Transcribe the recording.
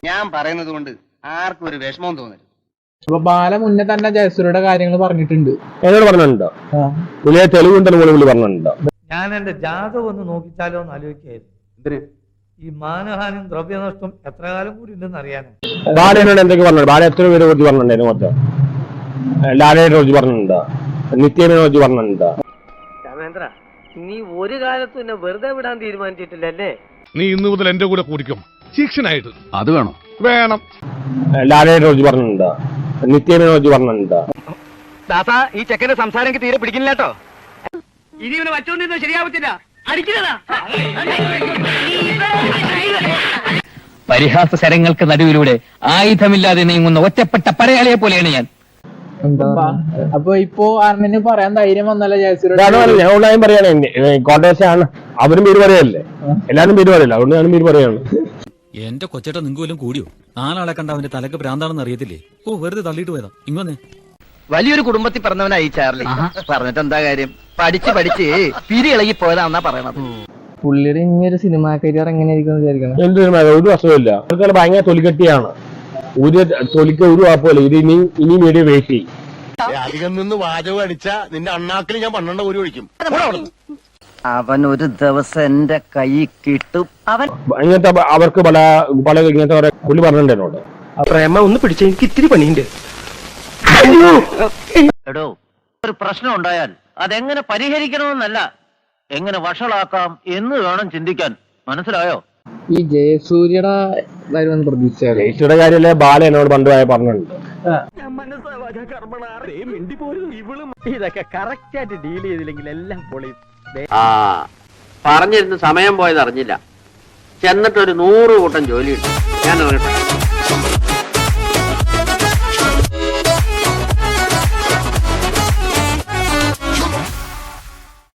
ഞാൻ പറയുന്നത് കൊണ്ട് ആർക്കും ഒരു വിഷമം തോന്നരുത്. അപ്പൊ ബാല മുന്നേ തന്നെ ജയസൂര്യയുടെ കാര്യങ്ങൾ പറഞ്ഞിട്ടുണ്ട്. എന്നോട് പറഞ്ഞിട്ടുണ്ടോ? പുള്ളിയെ തെളിവുണ്ടെന്ന് പുള്ളി പറഞ്ഞിട്ടുണ്ടോ? ഞാൻ എന്റെ ജാതകം ഒന്ന് നോക്കിച്ചാലോ എന്ന് ആലോചിക്കായിരുന്നു. ഈ മാനഹാനും ദ്രവ്യനഷ്ടം എത്ര കാലം കൂടി ഉണ്ടെന്ന് അറിയാനും. ബാലനോട് എന്തൊക്കെ പറഞ്ഞു? ബാല എത്ര പേരെ കുറിച്ച് പറഞ്ഞിട്ടുണ്ടായിരുന്നു? മൊത്തം ലാലയെ കുറിച്ച് പറഞ്ഞിട്ടുണ്ടോ? നിത്യേനെ കുറിച്ച് പറഞ്ഞിട്ടുണ്ടോ? രാമേന്ദ്ര, നീ ഒരു കാലത്തും എന്നെ വെറുതെ വിടാൻ തീരുമാനിച്ചിട്ടില്ലല്ലേ? നീ ഇന്നു മുതൽ എന്റെ കൂടെ കൂടിക്കും, ശിക്ഷനായിട്ട്. അത് വേണം വേണം. ലാലയെ കുറിച്ച് പറഞ്ഞിട്ടുണ്ടോ? നിത്യേനെ കുറിച്ച് പറഞ്ഞിട്ടുണ്ടോ? ദാസാ, ഈ ചെക്കന്റെ സംസാരം എനിക്ക് തീരെ പിടിക്കില്ല കേട്ടോ. ഇനി ഇവനെ വച്ചോണ്ടിരുന്നത് ശരിയാവത്തില്ല. അടിക്കുന്നതാ. പരിഹാസ ശരങ്ങൾക്ക് നടുവിലൂടെ ആയുധമില്ലാതെ നീങ്ങുന്ന ഒറ്റപ്പെട്ട പടയാളിയെ പോലെയാണ് ഞാൻ. അപ്പൊ ഇപ്പോ അണ്ണന് പറയാൻ ധൈര്യം വന്നല്ലോ ജയസൂര്യ. ഞാൻ പറയാണ്, കോൺഗ്രസ് ആണ്, അവരും പേര് പറയല്ലേ, എല്ലാരും പേര് പറയല്ല, അതുകൊണ്ട് ഞാനും പേര് പറയാണ്. എന്റെ കൊച്ചേട്ട നിങ്ങൾക്ക് വല്ലതും കൂടിയോ? നാലാളെ കണ്ട അവന്റെ തലക്ക് ഭ്രാന്താണെന്ന് അറിയത്തില്ലേ? ഓ, വെറുതെ തള്ളിയിട്ട് പോയതാ. ഇങ്ങനെ വലിയൊരു കുടുംബത്തിൽ പറഞ്ഞവനായി ചാർലി. പറഞ്ഞിട്ട് എന്താ കാര്യം? പഠിച്ച് പിരി ഇളകി പോയതാന്നാ പറയണത്. പുള്ളിയുടെ ഇനിയൊരു സിനിമാ കരിയർ എങ്ങനെയായിരിക്കും വിചാരിക്കണം? എന്ത് ഒരു അസുഖമില്ല, അതൊക്കെ ഭയങ്കര തൊലിക്കെട്ടിയാണ്. ഒരു തൊലിക്ക് ഒരു വാപ്പല്ല. ഇത് ഇനി വീഡിയോ വെയിറ്റ് ചെയ്യും. അധികം നിന്ന് വാചകം അടിച്ചാ നിന്റെ അണ്ണാക്കിൽ ഞാൻ 12 ഒരു ഒഴിക്കും. അവൻ ഒരു ദിവസം എന്റെ കൈ കിട്ടും. അവൻ ഇങ്ങനത്തെ അവർക്ക് പല ഇങ്ങനത്തെ പുള്ളി പറഞ്ഞിട്ടുണ്ട് എന്നോട്. പ്രേമ ഒന്ന് പിടിച്ച എനിക്ക് ഇത്തിരി പണിയുണ്ട്. എടോ, ഒരു പ്രശ്നം ഉണ്ടായാൽ അതെങ്ങനെ പരിഹരിക്കണമെന്നല്ല, എങ്ങനെ വഷളാക്കാം എന്ന് വേണം ചിന്തിക്കാൻ. മനസ്സിലായോ? ഈ ജയസൂര്യയുടെ വരുമെന്ന് പ്രതീക്ഷിച്ചാലേ. ജയസൂര്യയുടെ കാര്യമല്ലേ ബാല എന്നോട് പണ്ട് പറഞ്ഞിട്ടുണ്ട്. ഇതൊക്കെ കറക്റ്റ് ആയിട്ട് ഡീൽ ചെയ്തില്ലെങ്കിൽ എല്ലാം പൊളി. പറഞ്ഞിരുന്ന് സമയം പോയത് അറിഞ്ഞില്ല. ചെന്നിട്ടൊരു 100 കൂട്ടം ജോലിയുണ്ട്. ഞാൻ